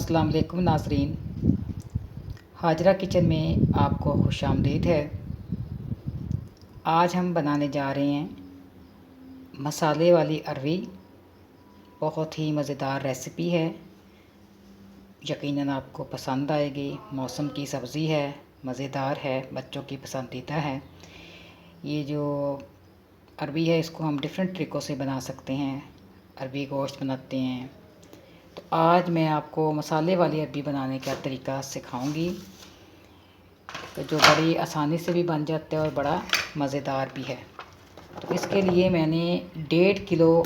अस्सलाम वालेकुम नाज़रीन, हाजरा किचन में आपको खुशामदीद है। आज हम बनाने जा रहे हैं मसाले वाली अरवी। बहुत ही मज़ेदार रेसिपी है, यकीनन आपको पसंद आएगी। मौसम की सब्ज़ी है, मज़ेदार है, बच्चों की पसंदीदा है। ये जो अरवी है इसको हम डिफरेंट तरीक़ों से बना सकते हैं। अरवी गोश्त बनाते हैं, तो आज मैं आपको मसाले वाली अरवी बनाने का तरीका सिखाऊंगी, तो जो बड़ी आसानी से भी बन जाता है और बड़ा मज़ेदार भी है। तो इसके लिए मैंने 1.5 किलो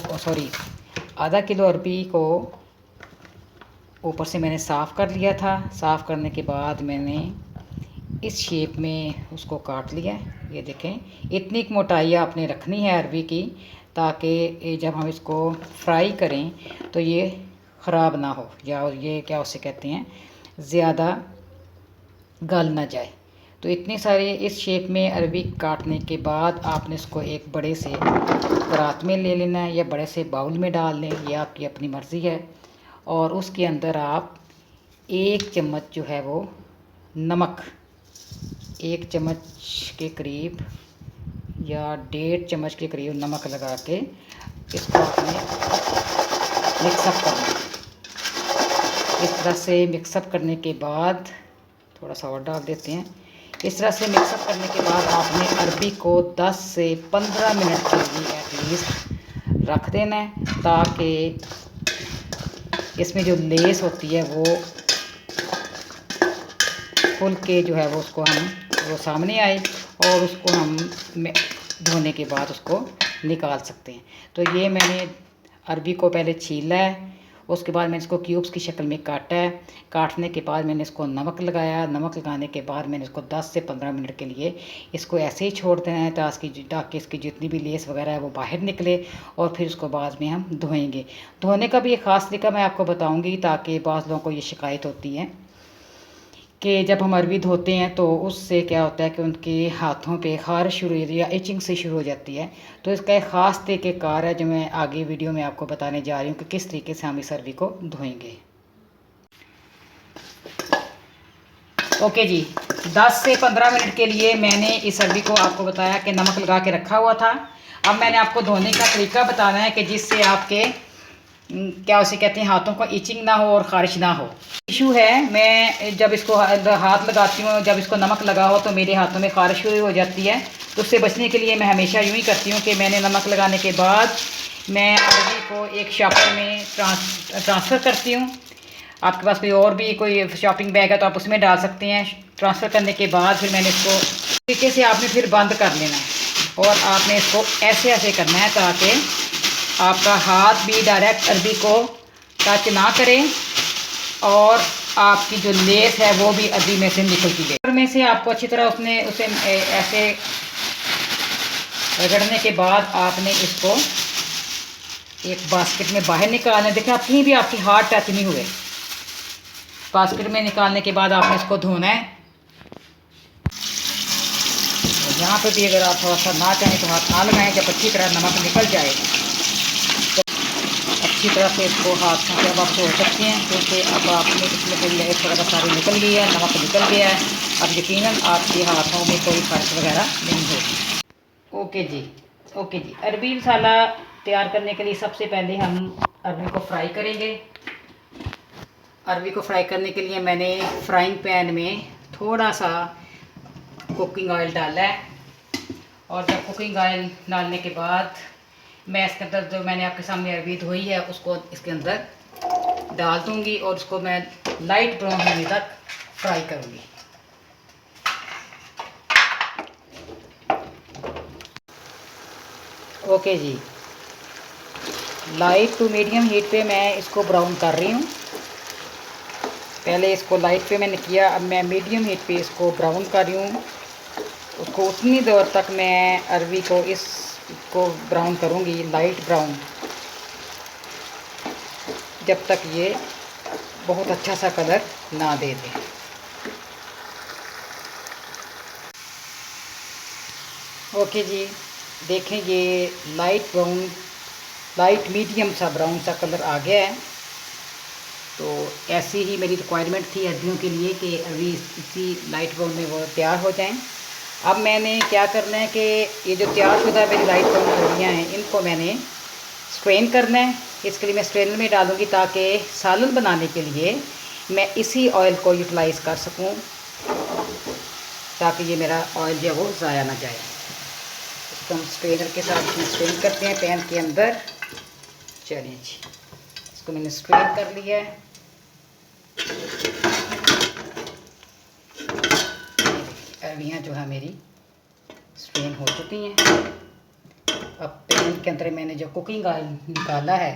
आधा किलो अरवी को ऊपर से मैंने साफ़ कर लिया था। साफ़ करने के बाद मैंने इस शेप में उसको काट लिया। ये देखें, इतनी मोटाई आपने रखनी है अरवी की, ताकि जब हम इसको फ्राई करें तो ये ख़राब ना हो, या ये क्या उसे कहते हैं, ज़्यादा गल ना जाए। तो इतनी सारी इस शेप में अरवी काटने के बाद आपने इसको एक बड़े से परात में ले लेना है या बड़े से बाउल में डाल लें, ये आपकी अपनी मर्ज़ी है। और उसके अंदर आप 1 चम्मच जो है वो नमक, 1 चम्मच के करीब या 1.5 चम्मच के करीब नमक लगा के इसको आपने मिक्सअप करना है। इस तरह से मिक्सअप करने के बाद थोड़ा सा और डाल देते हैं। इस तरह से मिक्सअप करने के बाद आपने अरवी को 10 से 15 मिनट के लिए एटलीस्ट रख देना है, ताकि इसमें जो लेस होती है वो खुल के जो है वो उसको वो सामने आए और उसको हम धोने के बाद उसको निकाल सकते हैं। तो ये मैंने अरवी को पहले छीला है, उसके बाद मैंने इसको क्यूब्स की शक्ल में काटा है। काटने के बाद मैंने इसको नमक लगाया। नमक लगाने के बाद मैंने इसको 10 से 15 मिनट के लिए इसको ऐसे ही छोड़ देना है, ताकि इसकी जितनी भी लेस वगैरह है वो बाहर निकले, और फिर उसको बाद में हम धोएंगे। धोने का भी एक ख़ास तरीका मैं आपको बताऊंगी, ताकि बाज़ लोगों को ये शिकायत होती है कि जब हम अरवी धोते हैं तो उससे क्या होता है कि उनके हाथों पे ख़ारिश शुरू हो या इचिंग से शुरू हो जाती है। तो इसका एक ख़ास तरीक़ेकार है जो मैं आगे वीडियो में आपको बताने जा रही हूँ कि किस तरीके से हम इस अरवी को धोएंगे। ओके जी, 10 से 15 मिनट के लिए मैंने इस अरवी को आपको बताया कि नमक लगा के रखा हुआ था। अब मैंने आपको धोने का तरीका बताना है कि जिससे आपके क्या उसे कहते हैं, हाथों को इचिंग ना हो और ख़ारिश ना हो। इशू है, मैं जब इसको हाथ लगाती हूँ, जब इसको नमक लगा हो तो मेरे हाथों में ख़ारिश शुरू हो जाती है। तो उससे बचने के लिए मैं हमेशा यूँ ही करती हूँ कि मैंने नमक लगाने के बाद मैं अरवी को एक शॉपर में ट्रांसफ़र करती हूँ। आपके पास कोई और भी कोई शॉपिंग बैग है तो आप उसमें डाल सकते हैं। ट्रांसफ़र करने के बाद फिर मैंने इसको तरीके से आपने फिर बंद कर लेना है, और आपने इसको ऐसे ऐसे करना है ताकि आपका हाथ भी डायरेक्ट अरवी को टच ना करें और आपकी जो लेस है वो भी अरवी में से निकलती जाए। ऊपर में से आपको अच्छी तरह उसे ऐसे रगड़ने के बाद आपने इसको एक बास्केट में बाहर निकालना है। देखिए, आप कहीं भी आपकी हाथ टच नहीं हुए। बास्केट में निकालने के बाद आपने इसको धोना है। यहाँ पे भी अगर आप थोड़ा सा ना चाहें तो हाथ ना लगाएं। जब अच्छी तरह नमक निकल जाए तो अच्छी तरह से इसको हाथों से अब आप धो सकते हैं, क्योंकि अब आपने इसमें कोई लेस वगैरह सारी निकल गई है, नमक निकल गया है। अब यकीनन आपके हाथों में कोई ख़ारिश वगैरह नहीं होगी। ओके जी, अरवी मसाला तैयार करने के लिए सबसे पहले हम अरवी को फ्राई करेंगे। अरवी को फ्राई करने के लिए मैंने फ्राइंग पैन में थोड़ा सा कुकिंग ऑयल डाला है, और जब कुकिंग ऑयल डालने के बाद मैं इसके अंदर जो मैंने आपके सामने अरवी धोई है उसको इसके अंदर डाल दूंगी, और उसको मैं लाइट ब्राउन होने तक फ्राई करूंगी। ओके जी, लाइट टू मीडियम हीट पे मैं इसको ब्राउन कर रही हूँ। पहले इसको लाइट पे मैंने किया, अब मैं मीडियम हीट पे इसको ब्राउन कर रही हूँ। उसको उतनी देर तक मैं अरवी को इसको ब्राउन करूँगी, लाइट ब्राउन, जब तक ये बहुत अच्छा सा कलर ना दे दे। ओके जी, देखें ये लाइट मीडियम सा ब्राउन सा कलर आ गया है। तो ऐसी ही मेरी रिक्वायरमेंट थी अरबियों के लिए कि अरबी इसी लाइट ब्राउन में वो तैयार हो जाएं। अब मैंने क्या करना है कि ये जो तैयार शुदा मेरी लाइट ब्राउन अरबियाँ हैं इनको मैंने स्ट्रेन करना है। इसके लिए मैं स्ट्रेनर में डालूँगी ताकि सालन बनाने के लिए मैं इसी ऑयल को यूटिलाइज़ कर सकूँ, ताकि ये मेरा ऑयल जो है वो ज़ाया ना जाए। इसको हम स्ट्रेनर के साथ स्ट्रेन करते हैं पैन के अंदर। चलिए जी, इसको मैंने स्ट्रेन कर लिया है। अरबियाँ जो है मेरी स्ट्रेन हो चुकी हैं। अब पैन के अंदर मैंने जो कुकिंग ऑयल निकाला है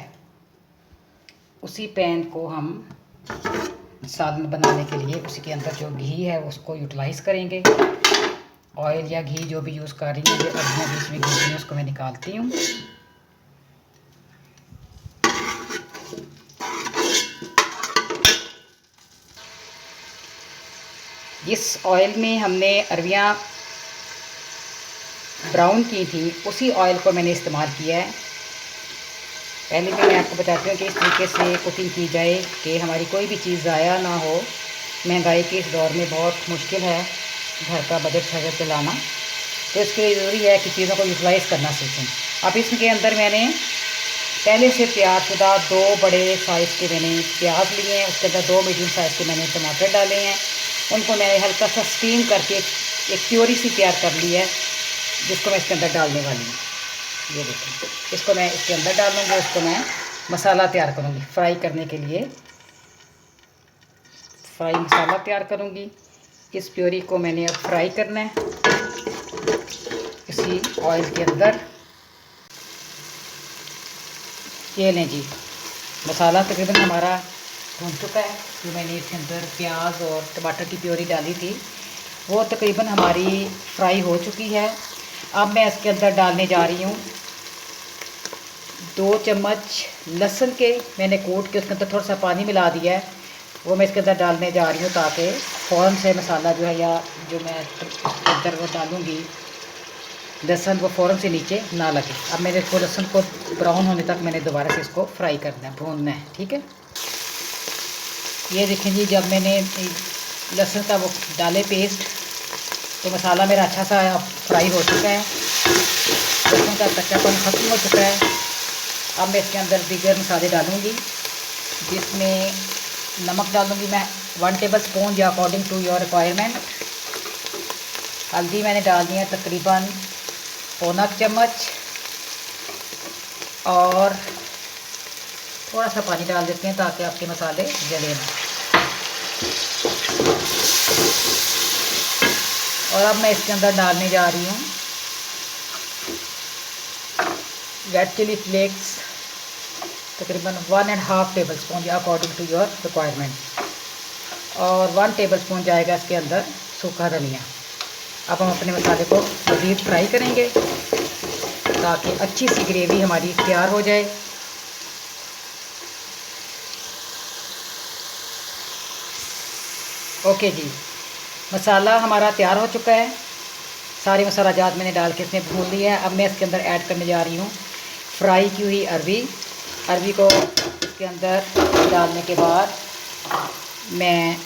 उसी पैन को हम सालन बनाने के लिए उसी के अंदर जो घी है उसको यूटिलाइज़ करेंगे। ऑयल या घी जो भी यूज़ कर रही हैं, ये अरबियाँ बीच में घी है उसको मैं निकालती हूँ। जिस ऑयल में हमने अरबियाँ ब्राउन की थी उसी ऑयल को मैंने इस्तेमाल किया है। पहले भी मैं आपको बताती हूँ कि इस तरीके से कुकिंग की जाए कि हमारी कोई भी चीज़ ज़ाया ना हो। महंगाई के इस दौर में बहुत मुश्किल है घर का बजट शजट चलाना, तो इसके लिए ज़रूरी है कि चीज़ों को यूटिलाइज़ करना सीखें। अब इसके अंदर मैंने पहले से तैयार शुदा 2 बड़े साइज़ के मैंने प्याज लिए हैं, उसके अंदर 2 मीडियम साइज़ के मैंने टमाटर डाले हैं। उनको मैंने हल्का सा स्टीम करके एक प्योरी सी तैयार कर ली है, जिसको मैं इसके अंदर डालने वाली हूँ। ये देखिए, इसको मैं इसके अंदर डालूँगी। उसको मैं मसाला तैयार करूँगी फ्राई करने के लिए। फ्राई मसाला तैयार करूँगी। इस प्योरी को मैंने अब फ्राई करना है इसी ऑयल के अंदर। ये लें जी, मसाला तकरीबन हमारा भून चुका है। जो मैंने इसके अंदर प्याज और टमाटर की प्योरी डाली थी वो तकरीबन हमारी फ्राई हो चुकी है। अब मैं इसके अंदर डालने जा रही हूँ 2 चम्मच लहसुन के, मैंने कूट के उसके अंदर थोड़ा सा पानी मिला दिया है, वो मैं इसके अंदर डालने जा रही हूँ ताकि फ़ौरन से मसाला जो है या जो मैं अंदर वो डालूँगी लहसुन वो फ़ौरन से नीचे ना लगे। अब मैंने इसको लहसुन को ब्राउन होने तक मैंने दोबारा से इसको फ्राई करना है, भूनना है। ठीक है, ये देखें जी, जब मैंने लहसुन का वो डाले पेस्ट तो मसाला मेरा अच्छा सा फ्राई हो चुका है, लहसुन का कच्चापन ख़त्म हो चुका है। अब मैं इसके अंदर दीगर मसाले डालूँगी, जिसमें नमक डालूँगी मैं 1 टेबल स्पून या अकॉर्डिंग टू योर रिक्वायरमेंट। हल्दी मैंने डाल दी है तकरीबन 1 चम्मच, और थोड़ा सा पानी डाल देते हैं ताकि आपके मसाले जले ना। और अब मैं इसके अंदर डालने जा रही हूँ रेड चिली फ्लेक्स, तकरीबन 1.5 टेबल स्पून या अकॉर्डिंग टू योर रिक्वायरमेंट, और 1 टेबल स्पून जाएगा इसके अंदर सूखा धनिया। अब हम अपने मसाले को मज़ीद फ्राई करेंगे ताकि अच्छी सी ग्रेवी हमारी तैयार हो जाए। ओके जी, मसाला हमारा तैयार हो चुका है। सारे मसाला जात मैंने डाल के इसमें भून लिया है। अब मैं इसके अंदर ऐड करने जा रही हूँ फ्राई की हुई अरबी को इसके अंदर डालने के बाद मैं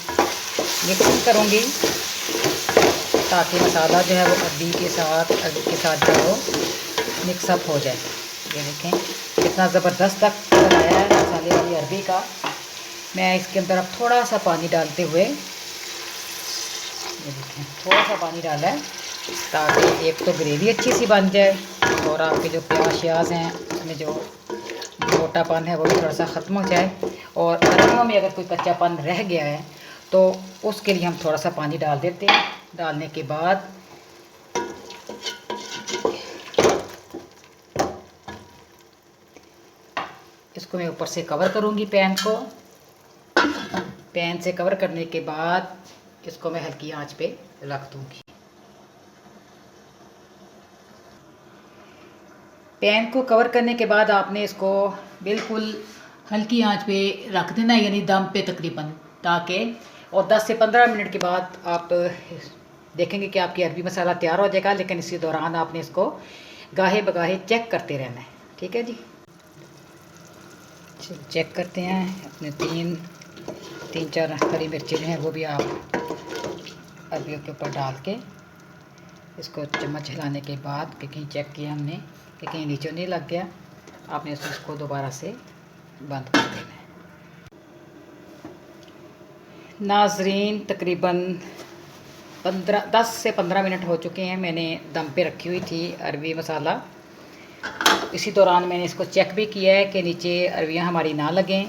मिक्स करूँगी ताकि मसाला जो है वो अरबी के साथ जो है वो मिक्सअप हो जाए। ये देखें कितना ज़बरदस्त तक कलर आया है मसाले वाली अरबी का। मैं इसके अंदर अब थोड़ा सा पानी डालते हुए, ये देखें थोड़ा सा पानी डाला है ताकि एक तो ग्रेवी अच्छी सी बन जाए और आपके जो प्याज श्याज हैं उसमें जो मोटापन है वो भी थोड़ा सा ख़त्म हो जाए। और अरबियों में अगर कोई कच्चापन रह गया है तो उसके लिए हम थोड़ा सा पानी डाल देते हैं। डालने के बाद इसको मैं ऊपर से कवर करूँगी पैन को। पैन से कवर करने के बाद इसको मैं हल्की आंच पे रख दूँगी। पैन को कवर करने के बाद आपने इसको बिल्कुल हल्की आंच पे रख देना है, यानी दम पे तकरीबन, ताकि और 10 से 15 मिनट के बाद आप देखेंगे कि आपकी अरबी मसाला तैयार हो जाएगा। लेकिन इसी दौरान आपने इसको गाहे बगाहे चेक करते रहना है। ठीक है जी, चेक करते हैं। अपने 3 3-4 हरी मिर्ची जो हैं वो भी आप अरबियों के ऊपर डाल के इसको चम्मच हिलाने के बाद कि कहीं चेक किया हमने कि कहीं नीचे नहीं लग गया, आपने इसको दोबारा से बंद कर देना है। नाजरीन तकरीबन 10 से 15 मिनट हो चुके हैं, मैंने दम पे रखी हुई थी अरबी मसाला। इसी दौरान मैंने इसको चेक भी किया है कि नीचे अरबियाँ हमारी ना लगें।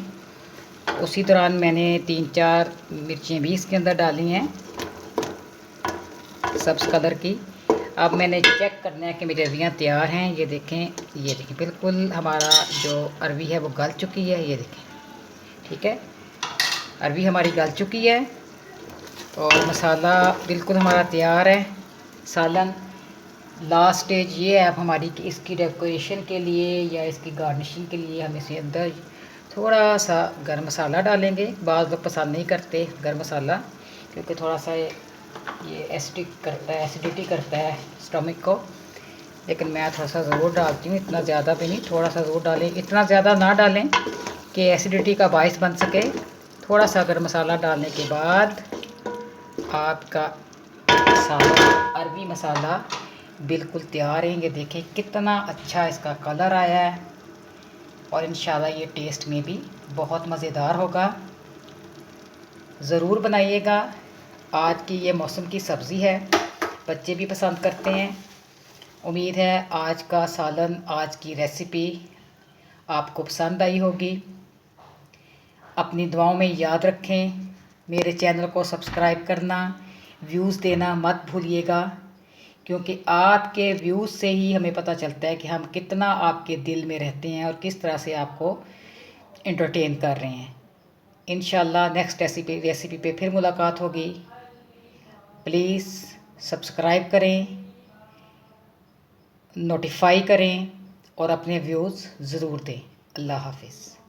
उसी दौरान मैंने 3-4 मिर्चियाँ भी इसके अंदर डाली हैं सब्ज़ कलर की। अब मैंने चेक करना है कि मेरी अरबियाँ तैयार हैं। ये देखें बिल्कुल हमारा जो अरबी है वो गल चुकी है, ये देखें। ठीक है, अरबी हमारी गल चुकी है और मसाला बिल्कुल हमारा तैयार है। सालन लास्ट स्टेज ये है अब हमारी कि इसकी डेकोरेशन के लिए या इसकी गार्निशिंग के लिए हम इसे अंदर थोड़ा सा गरम मसाला डालेंगे। बाज़ लोग पसंद नहीं करते गरम मसाला, क्योंकि थोड़ा सा ये एसिडिटी करता है स्टमक को, लेकिन मैं थोड़ा सा ज़रूर डालती हूँ। इतना ज़्यादा भी नहीं, थोड़ा सा ज़रूर डालें। इतना ज़्यादा ना डालें कि एसिडिटी का बायस बन सके। थोड़ा सा गरम मसाला डालने के बाद आपका अरबी मसाला बिल्कुल तैयार है। ये देखें कितना अच्छा इसका कलर आया है और इंशाल्लाह ये टेस्ट में भी बहुत मज़ेदार होगा। ज़रूर बनाइएगा। आज की ये मौसम की सब्ज़ी है, बच्चे भी पसंद करते हैं। उम्मीद है आज का सालन, आज की रेसिपी आपको पसंद आई होगी। अपनी दुआओं में याद रखें। मेरे चैनल को सब्सक्राइब करना, व्यूज़ देना मत भूलिएगा, क्योंकि आपके व्यूज़ से ही हमें पता चलता है कि हम कितना आपके दिल में रहते हैं और किस तरह से आपको एंटरटेन कर रहे हैं। इंशाल्लाह नेक्स्ट रेसिपी पे फिर मुलाकात होगी। प्लीज़ सब्सक्राइब करें, नोटिफाई करें और अपने व्यूज़ ज़रूर दें। अल्लाह हाफिज़।